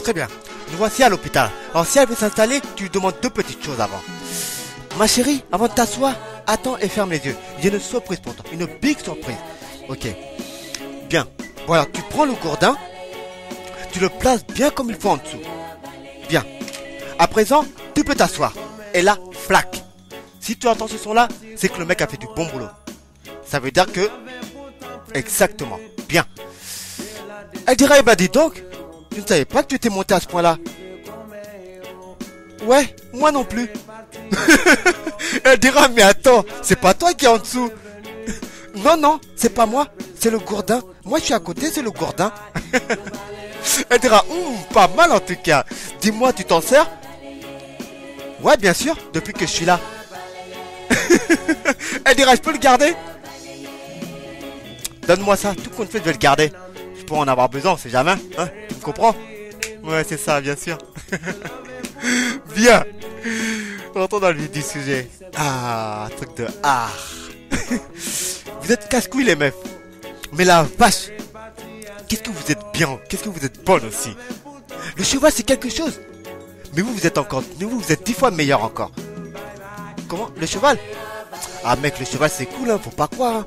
Très bien. Nous voici à l'hôpital. Alors si elle veut s'installer, tu lui demandes deux petites choses avant. Ma chérie, avant de t'asseoir, attends et ferme les yeux. J'ai une surprise pour toi. Une big surprise. Ok. Bien. Voilà, tu prends le gourdin. Tu le places bien comme il faut en dessous. Bien. À présent, tu peux t'asseoir. Et là, flac. Si tu entends ce son-là, c'est que le mec a fait du bon boulot. Ça veut dire que... Exactement. Bien. Elle dira, eh ben dis donc, je ne savais pas que tu étais monté à ce point-là. Ouais, moi non plus. Elle dira, mais attends, c'est pas toi qui es en dessous. Non, non, c'est pas moi, c'est le gourdin. Moi je suis à côté, c'est le gourdin. Elle dira, pas mal en tout cas. Dis-moi, tu t'en sers? Ouais, bien sûr, depuis que je suis là. Elle dira, je peux le garder? Donne-moi ça, tout compte fait, je vais le garder. Je pourrais en avoir besoin, on sait jamais, hein? Tu me comprends? Ouais, c'est ça, bien sûr. Bien. Rentrons dans le vif du sujet. Ah, truc de art. Vous êtes casse-couilles les meufs. Mais la vache, qu'est-ce que vous êtes bien, qu'est-ce que vous êtes bonne aussi. Le cheval c'est quelque chose. Mais vous êtes encore, mais vous êtes 10 fois meilleur encore. Comment? Le cheval? Ah mec, le cheval c'est cool, hein, faut pas croire. Hein.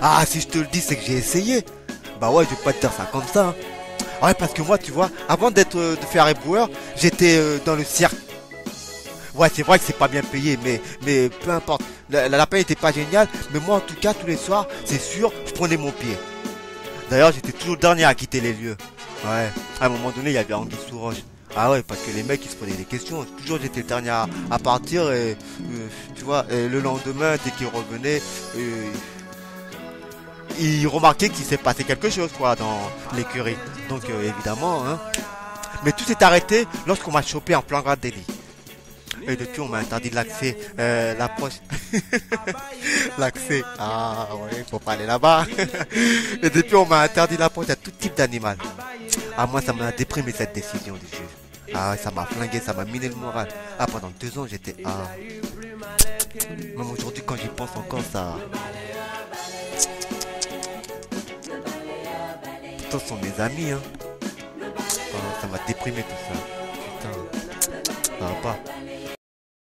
Ah, si je te le dis, c'est que j'ai essayé. Bah ouais, je vais pas te dire ça comme ça. Hein. Ouais, parce que moi, tu vois, avant d'être de faire éboueur, j'étais dans le cirque. Ouais, c'est vrai que c'est pas bien payé, mais peu importe. La paye était pas géniale, mais moi, en tout cas, tous les soirs, c'est sûr, je prenais mon pied. D'ailleurs, j'étais toujours le dernier à quitter les lieux. Ouais, à un moment donné, il y avait Anguille sous roche. Ah ouais, parce que les mecs, ils se prenaient des questions. Toujours, j'étais le dernier à partir, et tu vois, et le lendemain, dès qu'ils revenaient, il remarquait qu'il s'est passé quelque chose quoi dans l'écurie. Donc évidemment hein. Mais tout s'est arrêté lorsqu'on m'a chopé en plein grade délit. Et depuis on m'a interdit de l'accès, l'approche. L'accès. Ah ouais, faut pas aller là-bas. Et depuis on m'a interdit l'approche à tout type d'animal. Ah moi ça m'a déprimé cette décision du juge. Ah ça m'a flingué, ça m'a miné le moral. Ah pendant 2 ans j'étais... Ah. Même aujourd'hui quand j'y pense encore ça... Ce sont mes amis hein. Oh, ça m'a déprimé tout ça. Putain. Ça va pas.